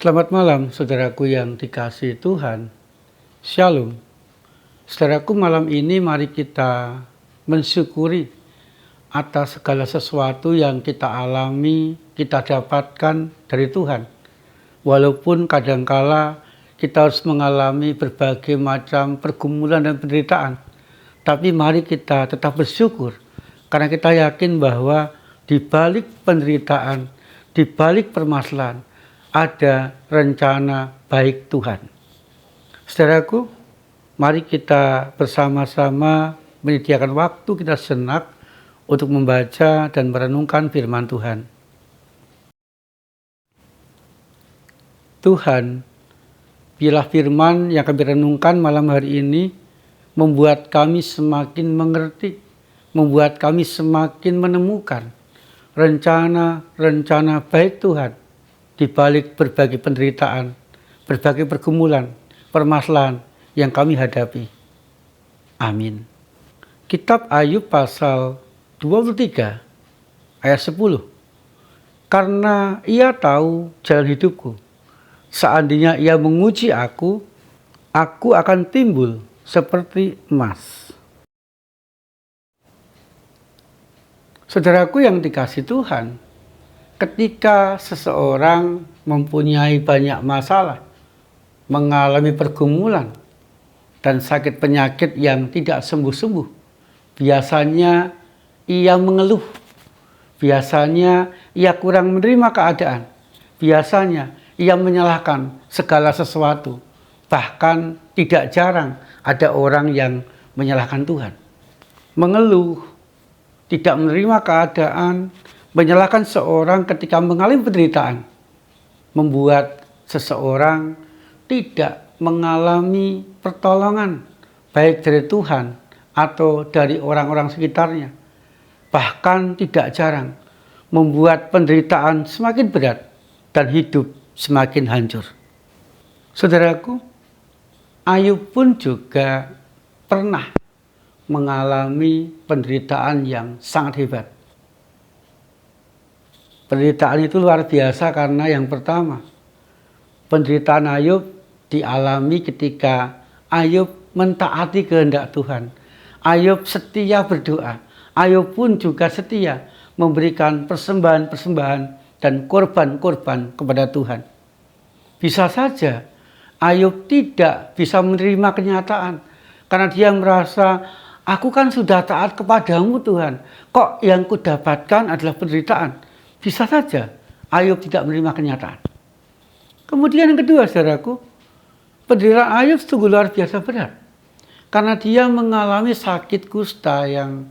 Selamat malam, saudaraku yang dikasihi Tuhan. Shalom. Saudaraku, malam ini mari kita mensyukuri atas segala sesuatu yang kita alami, kita dapatkan dari Tuhan. Walaupun kadangkala kita harus mengalami berbagai macam pergumulan dan penderitaan, tapi mari kita tetap bersyukur karena kita yakin bahwa di balik penderitaan, di balik permasalahan, ada rencana baik Tuhan. Saudaraku, mari kita bersama-sama menyediakan waktu kita sejenak untuk membaca dan merenungkan firman Tuhan. Tuhan, biarlah firman yang kami renungkan malam hari ini membuat kami semakin mengerti, membuat kami semakin menemukan rencana baik Tuhan di balik berbagai penderitaan, berbagai pergumulan, permasalahan yang kami hadapi. Amin. Kitab Ayub pasal 23 ayat 10. Karena ia tahu jalan hidupku, seandainya ia menguji aku akan timbul seperti emas. Saudaraku yang dikasihi Tuhan, ketika seseorang mempunyai banyak masalah, mengalami pergumulan, dan sakit penyakit yang tidak sembuh-sembuh, biasanya ia mengeluh, biasanya ia kurang menerima keadaan, biasanya ia menyalahkan segala sesuatu, bahkan tidak jarang ada orang yang menyalahkan Tuhan. Mengeluh, tidak menerima keadaan, menyalahkan seorang ketika mengalami penderitaan, membuat seseorang tidak mengalami pertolongan baik dari Tuhan atau dari orang-orang sekitarnya. Bahkan tidak jarang membuat penderitaan semakin berat dan hidup semakin hancur. Saudaraku, Ayub pun juga pernah mengalami penderitaan yang sangat hebat. Penderitaan itu luar biasa karena yang pertama, penderitaan Ayub dialami ketika Ayub mentaati kehendak Tuhan. Ayub setia berdoa. Ayub pun juga setia memberikan persembahan-persembahan dan korban-korban kepada Tuhan. Bisa saja Ayub tidak bisa menerima kenyataan karena dia merasa, aku kan sudah taat kepadamu Tuhan, kok yang kudapatkan adalah penderitaan. Bisa saja Ayub tidak menerima kenyataan. Kemudian yang kedua, saudaraku, penderitaan Ayub sungguh luar biasa berat. Karena dia mengalami sakit kusta yang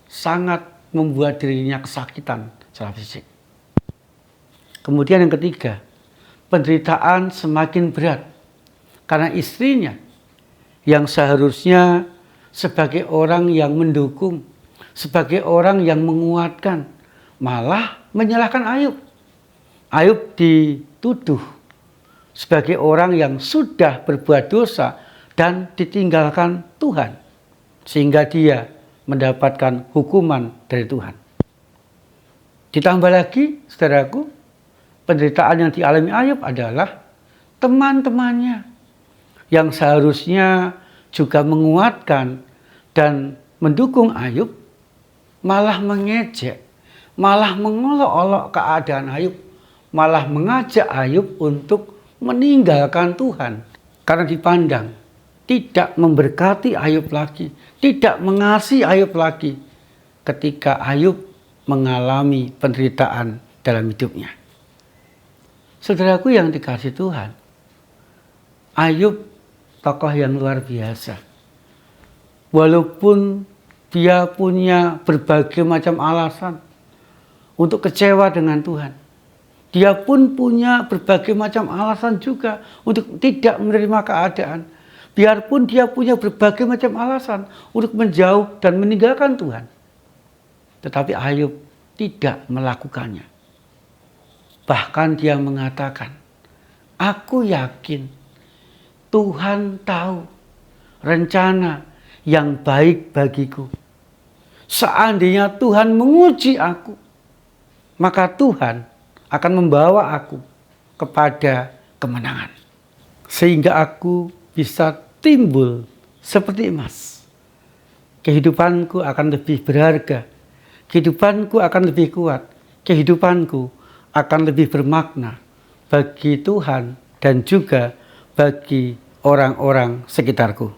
sangat membuat dirinya kesakitan secara fisik. Kemudian yang ketiga, penderitaan semakin berat. Karena istrinya yang seharusnya sebagai orang yang mendukung, sebagai orang yang menguatkan, malah menyalahkan Ayub. Ayub dituduh sebagai orang yang sudah berbuat dosa dan ditinggalkan Tuhan, sehingga dia mendapatkan hukuman dari Tuhan. Ditambah lagi, saudaraku, penderitaan yang dialami Ayub adalah teman-temannya yang seharusnya juga menguatkan dan mendukung Ayub, malah mengejek, malah mengolok-olok keadaan Ayub, malah mengajak Ayub untuk meninggalkan Tuhan karena dipandang tidak memberkati Ayub lagi, tidak mengasihi Ayub lagi ketika Ayub mengalami penderitaan dalam hidupnya. Saudaraku yang dikasihi Tuhan, Ayub tokoh yang luar biasa. Walaupun dia punya berbagai macam alasan untuk kecewa dengan Tuhan, dia pun punya berbagai macam alasan juga untuk tidak menerima keadaan. Biarpun dia punya berbagai macam alasan untuk menjauh dan meninggalkan Tuhan, tetapi Ayub tidak melakukannya. Bahkan dia mengatakan, aku yakin Tuhan tahu rencana yang baik bagiku. Seandainya Tuhan menguji aku, maka Tuhan akan membawa aku kepada kemenangan. Sehingga aku bisa timbul seperti emas. Kehidupanku akan lebih berharga. Kehidupanku akan lebih kuat. Kehidupanku akan lebih bermakna bagi Tuhan dan juga bagi orang-orang sekitarku.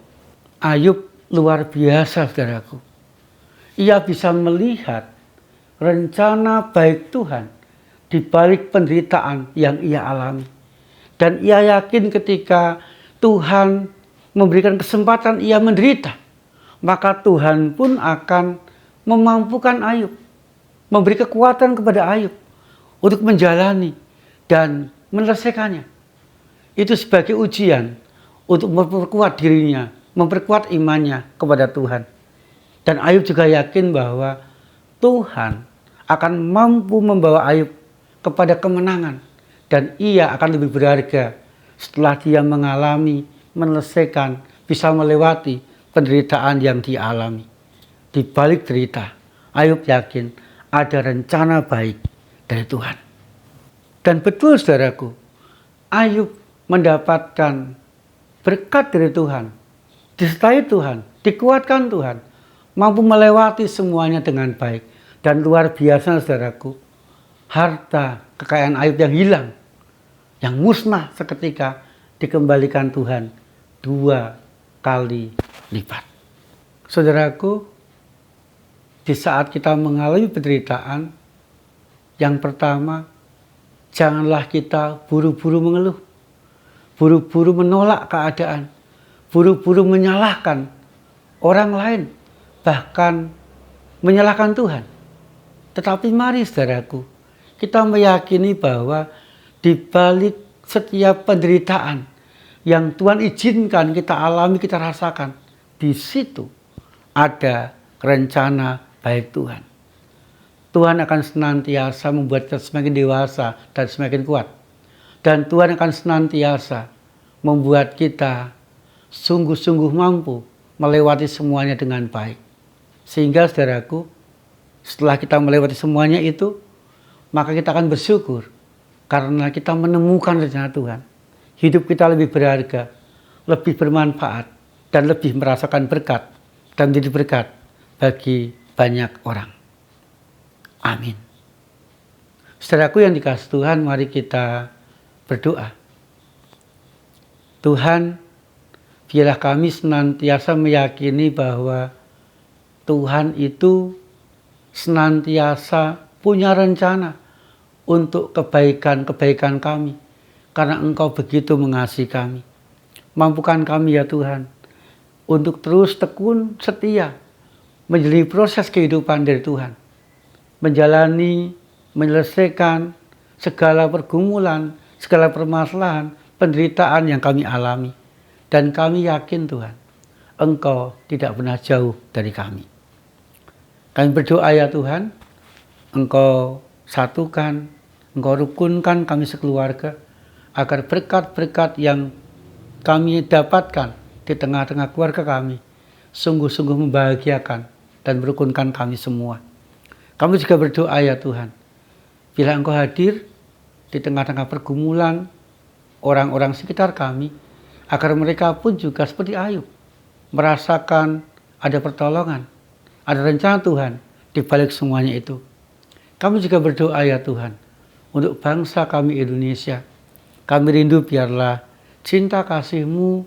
Ayub luar biasa, saudaraku. Ia bisa melihat rencana baik Tuhan di balik penderitaan yang ia alami. Dan ia yakin ketika Tuhan memberikan kesempatan ia menderita, maka Tuhan pun akan memampukan Ayub, memberi kekuatan kepada Ayub untuk menjalani dan menyelesaikannya. Itu sebagai ujian untuk memperkuat dirinya, memperkuat imannya kepada Tuhan. Dan Ayub juga yakin bahwa Tuhan akan mampu membawa Ayub kepada kemenangan. Dan ia akan lebih berharga setelah dia mengalami, menyelesaikan, bisa melewati penderitaan yang dialami. Di balik derita, Ayub yakin ada rencana baik dari Tuhan. Dan betul, saudaraku, Ayub mendapatkan berkat dari Tuhan, disertai Tuhan, dikuatkan Tuhan, mampu melewati semuanya dengan baik. Dan luar biasa, saudaraku, harta kekayaan Ayub yang hilang, yang musnah seketika, dikembalikan Tuhan 2 kali lipat. Saudaraku, di saat kita mengalami penderitaan, yang pertama, janganlah kita buru-buru mengeluh, buru-buru menolak keadaan, buru-buru menyalahkan orang lain, bahkan menyalahkan Tuhan. Tetapi mari, saudaraku, kita meyakini bahwa di balik setiap penderitaan yang Tuhan izinkan kita alami, kita rasakan, di situ ada rencana baik Tuhan. Tuhan akan senantiasa membuat kita semakin dewasa dan semakin kuat. Dan Tuhan akan senantiasa membuat kita sungguh-sungguh mampu melewati semuanya dengan baik. Sehingga, saudaraku, setelah kita melewati semuanya itu, maka kita akan bersyukur karena kita menemukan rencana Tuhan. Hidup kita lebih berharga, lebih bermanfaat, dan lebih merasakan berkat dan menjadi berkat bagi banyak orang. Amin. Saudaraku yang dikasihi Tuhan, mari kita berdoa. Tuhan, biarlah kami senantiasa meyakini bahwa Tuhan itu senantiasa punya rencana untuk kebaikan-kebaikan kami, karena Engkau begitu mengasihi kami. Mampukan kami ya Tuhan, untuk terus tekun setia menjalani proses kehidupan dari Tuhan, menjalani, menyelesaikan segala pergumulan, segala permasalahan, penderitaan yang kami alami. Dan kami yakin Tuhan, Engkau tidak pernah jauh dari kami. Kami berdoa ya Tuhan, Engkau satukan, Engkau rukunkan kami sekeluarga, agar berkat-berkat yang kami dapatkan di tengah-tengah keluarga kami sungguh-sungguh membahagiakan dan merukunkan kami semua. Kami juga berdoa ya Tuhan, bila Engkau hadir di tengah-tengah pergumulan orang-orang sekitar kami, agar mereka pun juga seperti Ayub, merasakan ada pertolongan, ada rencana Tuhan di balik semuanya itu. Kami juga berdoa ya Tuhan, untuk bangsa kami Indonesia. Kami rindu biarlah cinta kasih-Mu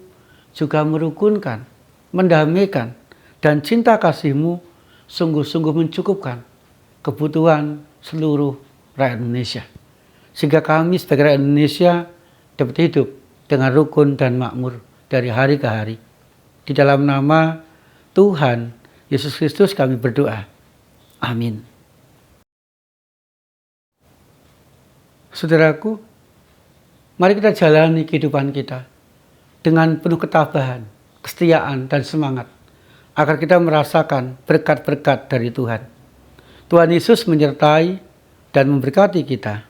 juga merukunkan, mendamaikan, dan cinta kasih-Mu sungguh-sungguh mencukupkan kebutuhan seluruh rakyat Indonesia. Sehingga kami sebagai rakyat Indonesia dapat hidup dengan rukun dan makmur dari hari ke hari. Di dalam nama Tuhan Yesus Kristus kami berdoa. Amin. Saudaraku, mari kita jalani kehidupan kita dengan penuh ketabahan, kesetiaan, dan semangat, agar kita merasakan berkat-berkat dari Tuhan. Tuhan Yesus menyertai dan memberkati kita.